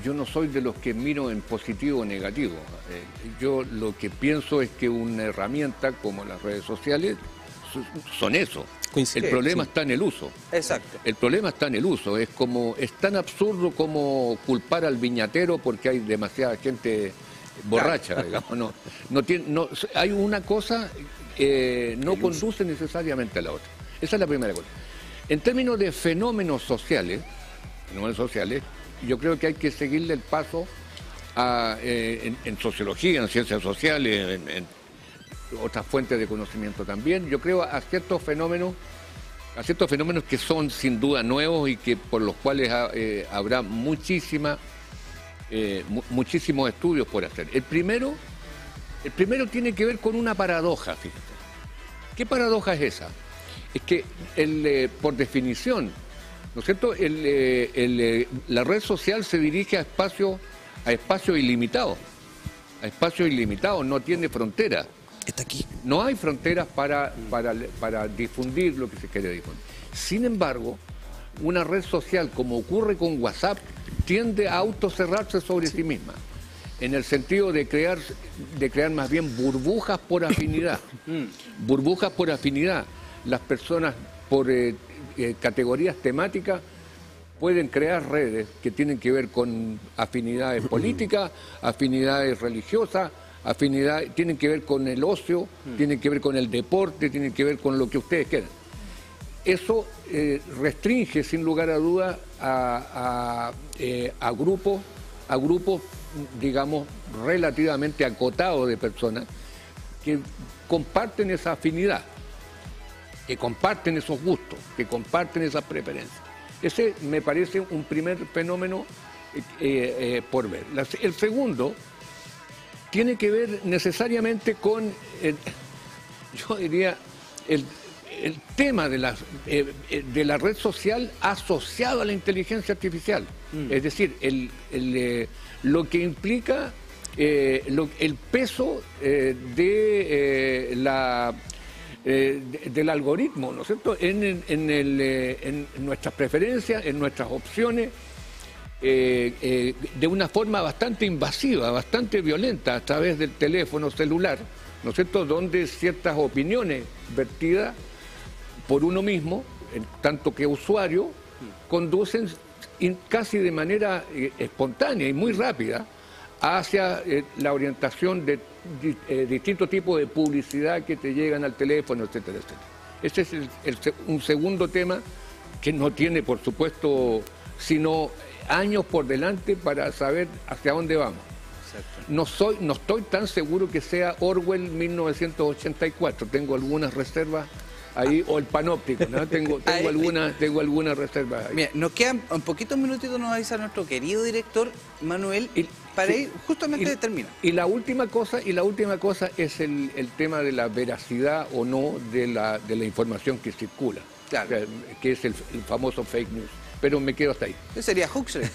yo no soy de los que miro en positivo o negativo. Yo lo que pienso es que una herramienta como las redes sociales son eso. El problema está en el uso. Exacto. El problema está en el uso. Es tan absurdo como culpar al viñatero porque hay demasiada gente borracha, claro, digamos. Hay una cosa no conduce necesariamente a la otra. Esa es la primera cosa. En términos de fenómenos sociales, yo creo que hay que seguirle el paso en sociología, en ciencias sociales, en otras fuentes de conocimiento también. Yo creo a ciertos fenómenos que son sin duda nuevos y que por los cuales habrá muchísimos estudios por hacer. El primero tiene que ver con una paradoja, fíjate. ¿Qué paradoja es esa? Es que por definición, ¿no es cierto? La red social se dirige a espacios ilimitados. A espacios ilimitados, no tiene fronteras. Está aquí. No hay fronteras para difundir lo que se quiere difundir. Sin embargo, una red social, como ocurre con WhatsApp, tiende a autocerrarse sobre sí misma, en el sentido de crear más bien burbujas por afinidad. Burbujas por afinidad. Las personas por categorías temáticas pueden crear redes que tienen que ver con afinidades políticas, afinidades religiosas, tienen que ver con el ocio, tienen que ver con el deporte, tienen que ver con lo que ustedes quieran. Eso restringe sin lugar a dudas a grupos, digamos, relativamente acotados de personas que comparten esa afinidad, que comparten esos gustos, que comparten esas preferencias. Ese me parece un primer fenómeno por ver. El segundo tiene que ver necesariamente con, yo diría, el tema de la red social asociado a la inteligencia artificial. Es decir, lo que implica el peso del algoritmo, ¿no es cierto?, en nuestras preferencias, en nuestras opciones, de una forma bastante invasiva, bastante violenta, a través del teléfono celular, ¿no es cierto?, donde ciertas opiniones vertidas por uno mismo, en tanto que usuario, conducen casi de manera espontánea y muy rápida hacia la orientación de distintos tipos de publicidad que te llegan al teléfono, etcétera, etcétera. Ese es un segundo tema que no tiene, por supuesto, sino años por delante para saber hacia dónde vamos. No estoy tan seguro que sea Orwell 1984, tengo algunas reservas ahí, o el panóptico, ¿no? Tengo algunas reservas ahí. Mira, nos quedan un poquito minutitos, nos avisa nuestro querido director Manuel, para ir justamente terminar. Y la última cosa es el tema de la veracidad o no de la información que circula, claro, que es el famoso fake news. Pero me quedo hasta ahí. Sería Huxley,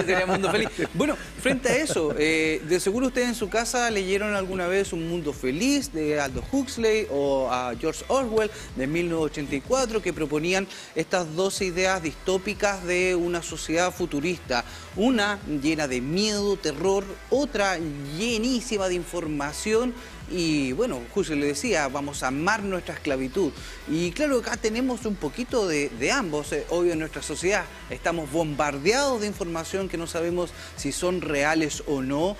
sería Mundo Feliz. Bueno, frente a eso, de seguro ustedes en su casa leyeron alguna vez Un Mundo Feliz de Aldous Huxley o a George Orwell de 1984, que proponían estas dos ideas distópicas de una sociedad futurista. Una llena de miedo, terror, otra llenísima de información. Y bueno, Huxley le decía, vamos a amar nuestra esclavitud. Y claro, acá tenemos un poquito de ambos. Obvio, en nuestra sociedad estamos bombardeados de información que no sabemos si son reales o no.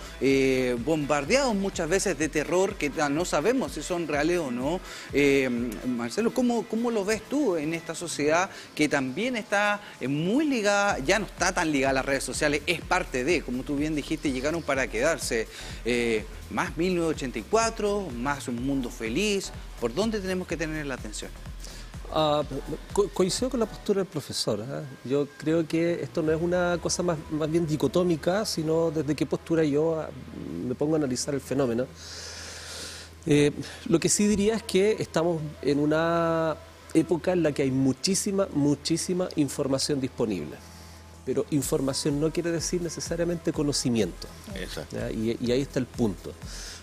Bombardeados muchas veces de terror que no sabemos si son reales o no. Marcelo, ¿cómo lo ves tú en esta sociedad que también está muy ligada, ya no está tan ligada a las redes sociales, es parte de, como tú bien dijiste, llegaron para quedarse? Más 1984, más Un Mundo Feliz. ¿Por dónde tenemos que tener la atención? Coincido con la postura del profesor. Yo creo que esto no es una cosa más bien dicotómica, sino desde qué postura yo me pongo a analizar el fenómeno. Lo que sí diría es que estamos en una época en la que hay muchísima información disponible. Pero información no quiere decir necesariamente conocimiento. Exacto. Y ahí está el punto.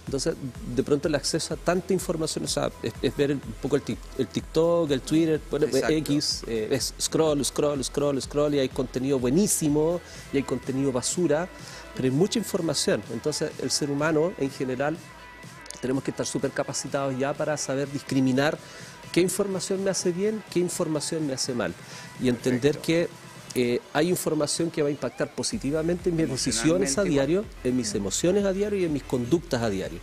Entonces, de pronto el acceso a tanta información, o sea, es ver un poco el TikTok, el Twitter, X, es scroll, y hay contenido buenísimo, y hay contenido basura, pero hay mucha información. Entonces, el ser humano, en general, tenemos que estar súper capacitados ya para saber discriminar qué información me hace bien, qué información me hace mal. Y entender que hay información que va a impactar positivamente en mis decisiones a diario, en mis emociones a diario y en mis conductas a diario.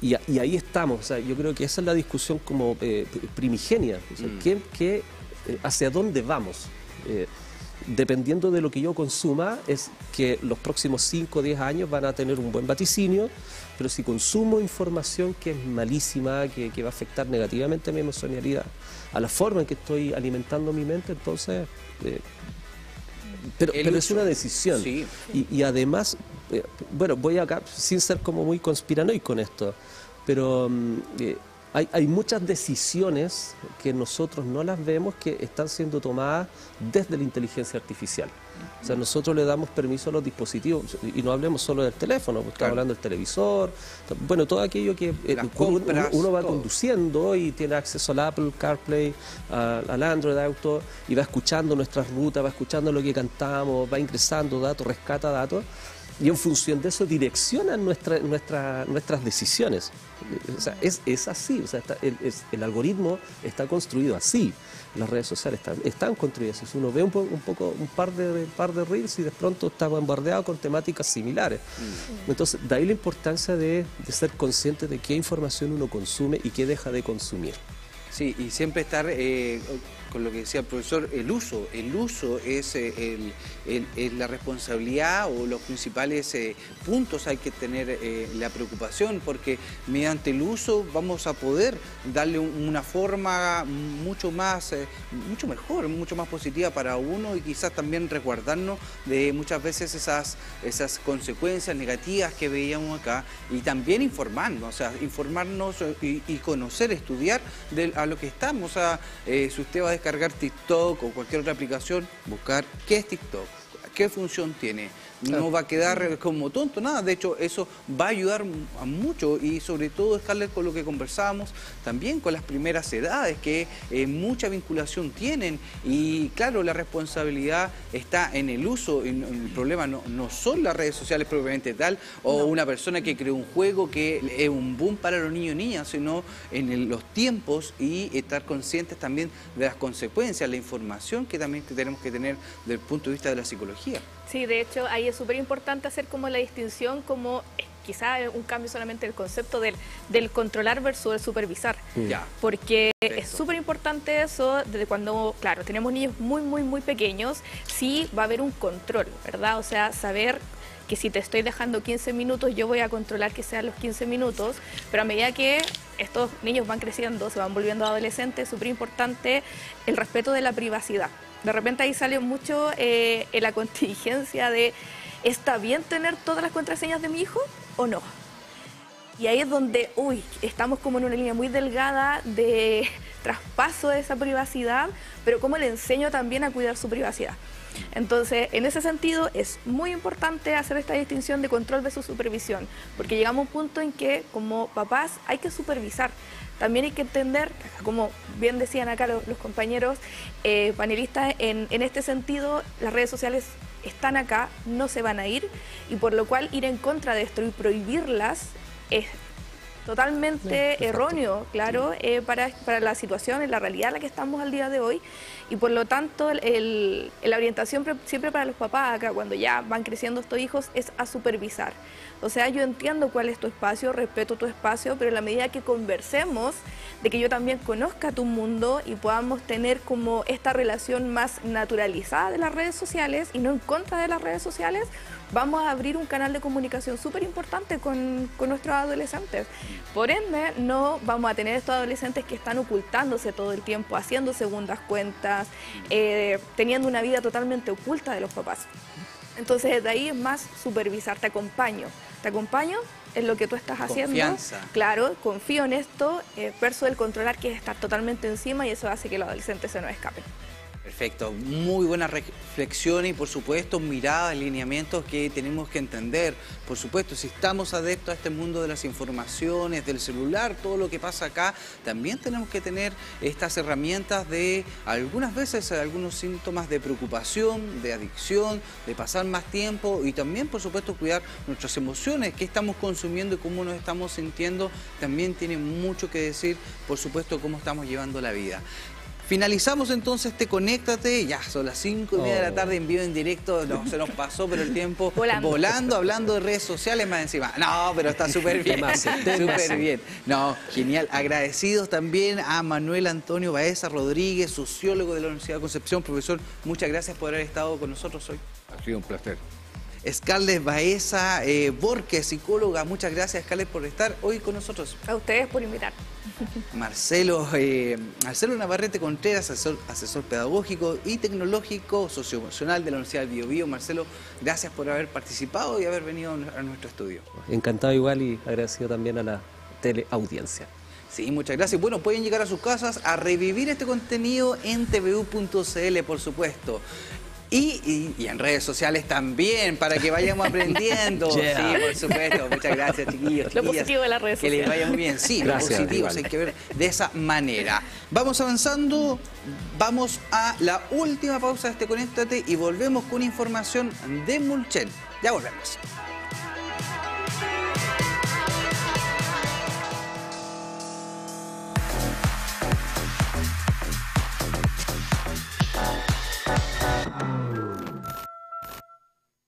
Y ahí estamos. O sea, yo creo que esa es la discusión como primigenia. O sea, ¿hacia dónde vamos? Dependiendo de lo que yo consuma, es que los próximos 5 o 10 años van a tener un buen vaticinio, pero si consumo información que es malísima, que va a afectar negativamente a mi emocionalidad, a la forma en que estoy alimentando mi mente, entonces... Pero es una decisión. Sí. Y además, bueno, voy acá sin ser como muy conspiranoico con esto, pero hay muchas decisiones que nosotros no las vemos que están siendo tomadas desde la inteligencia artificial. O sea, nosotros le damos permiso a los dispositivos, y no hablemos solo del teléfono, porque estamos hablando del televisor, bueno, todo aquello que uno va conduciendo y tiene acceso al Apple CarPlay, al Android Auto, y va escuchando nuestras rutas, va escuchando lo que cantamos, va ingresando datos, rescata datos, y en función de eso direccionan nuestras decisiones. O sea, es así, o sea, el algoritmo está construido así. Las redes sociales están construidas así. Uno ve un par de reels y de pronto está bombardeado con temáticas similares. Entonces, de ahí la importancia de ser consciente de qué información uno consume y qué deja de consumir. Sí, y siempre estar con lo que decía el profesor, el uso es la responsabilidad o los principales puntos hay que tener la preocupación, porque mediante el uso vamos a poder darle una forma mucho mejor, mucho más positiva para uno, y quizás también resguardarnos de muchas veces esas consecuencias negativas que veíamos acá, y también informarnos, o sea, y conocer, estudiar a lo que estamos. O sea, si usted va a descargar TikTok o cualquier otra aplicación, buscar qué es TikTok, qué función tiene. No va a quedar como tonto, nada. De hecho, eso va a ayudar a mucho, y sobre todo, Scarlett, con lo que conversábamos, también con las primeras edades, que mucha vinculación tienen. Y claro, la responsabilidad está en el uso. El problema no son las redes sociales propiamente tal, o una persona que creó un juego que es un boom para los niños y niñas, sino en los tiempos, y estar conscientes también de las consecuencias, la información que también tenemos que tener desde el punto de vista de la psicología. Sí, de hecho, ahí es súper importante hacer como la distinción, como quizá un cambio solamente del concepto del controlar versus el supervisar. Porque es súper importante eso, desde cuando, claro, tenemos niños muy pequeños, sí va a haber un control, ¿verdad? O sea, saber que si te estoy dejando 15 minutos, yo voy a controlar que sean los 15 minutos, pero a medida que estos niños van creciendo, se van volviendo adolescentes, es súper importante el respeto de la privacidad. De repente ahí sale mucho la contingencia de, ¿está bien tener todas las contraseñas de mi hijo o no? Y ahí es donde, estamos como en una línea muy delgada de traspaso de esa privacidad, pero cómo le enseño también a cuidar su privacidad. Entonces, en ese sentido, es muy importante hacer esta distinción de control versus supervisión, porque llegamos a un punto en que, como papás, hay que supervisar. También hay que entender, como bien decían acá los compañeros panelistas, en este sentido, las redes sociales están acá, no se van a ir, y por lo cual ir en contra de esto y prohibirlas es totalmente erróneo, claro, para la situación, en la realidad en la que estamos al día de hoy, y por lo tanto la orientación siempre para los papás acá, cuando ya van creciendo estos hijos, es a supervisar. O sea, yo entiendo cuál es tu espacio, respeto tu espacio, pero en la medida que conversemos, de que yo también conozca tu mundo y podamos tener como esta relación más naturalizada de las redes sociales y no en contra de las redes sociales, vamos a abrir un canal de comunicación súper importante con nuestros adolescentes. Por ende, no vamos a tener estos adolescentes que están ocultándose todo el tiempo, haciendo segundas cuentas, teniendo una vida totalmente oculta de los papás. Entonces, de ahí es más supervisar, te acompaño en lo que tú estás haciendo. Confianza. Claro, confío en esto, versus el controlar, que es estar totalmente encima, y eso hace que los adolescentes se nos escapen. Perfecto, muy buena reflexión y por supuesto miradas, alineamientos que tenemos que entender. Por supuesto, si estamos adeptos a este mundo de las informaciones, del celular, todo lo que pasa acá, también tenemos que tener estas herramientas de algunas veces algunos síntomas de preocupación, de adicción, de pasar más tiempo, y también por supuesto cuidar nuestras emociones, qué estamos consumiendo y cómo nos estamos sintiendo, también tiene mucho que decir, por supuesto, cómo estamos llevando la vida. Finalizamos entonces este Conéctate, ya son las 5:30 de la tarde en vivo, en directo, no, se nos pasó, pero el tiempo volando, hablando de redes sociales más encima. No, pero está súper bien, súper bien. No, genial. Agradecidos también a Manuel Antonio Baeza Rodríguez, sociólogo de la Universidad de Concepción. Profesor, muchas gracias por haber estado con nosotros hoy. Ha sido un placer. Scarlett Baeza Borges, psicóloga, muchas gracias, Scarlett, por estar hoy con nosotros. A ustedes por invitar. Marcelo Navarrete Contreras, asesor pedagógico y tecnológico socioemocional de la Universidad del Biobío. Marcelo, gracias por haber participado y haber venido a nuestro estudio. Encantado igual, y agradecido también a la teleaudiencia. Sí, muchas gracias. Bueno, pueden llegar a sus casas a revivir este contenido en tvu.cl, por supuesto. Y en redes sociales también, para que vayamos aprendiendo. Sí, por supuesto. Muchas gracias, chiquillos. Lo positivo de las redes sociales. Que les vaya muy bien. Sí, gracias, lo positivo hay que ver de esa manera. Vamos avanzando, vamos a la última pausa de este Conéctate y volvemos con información de Mulchen. Ya volvemos.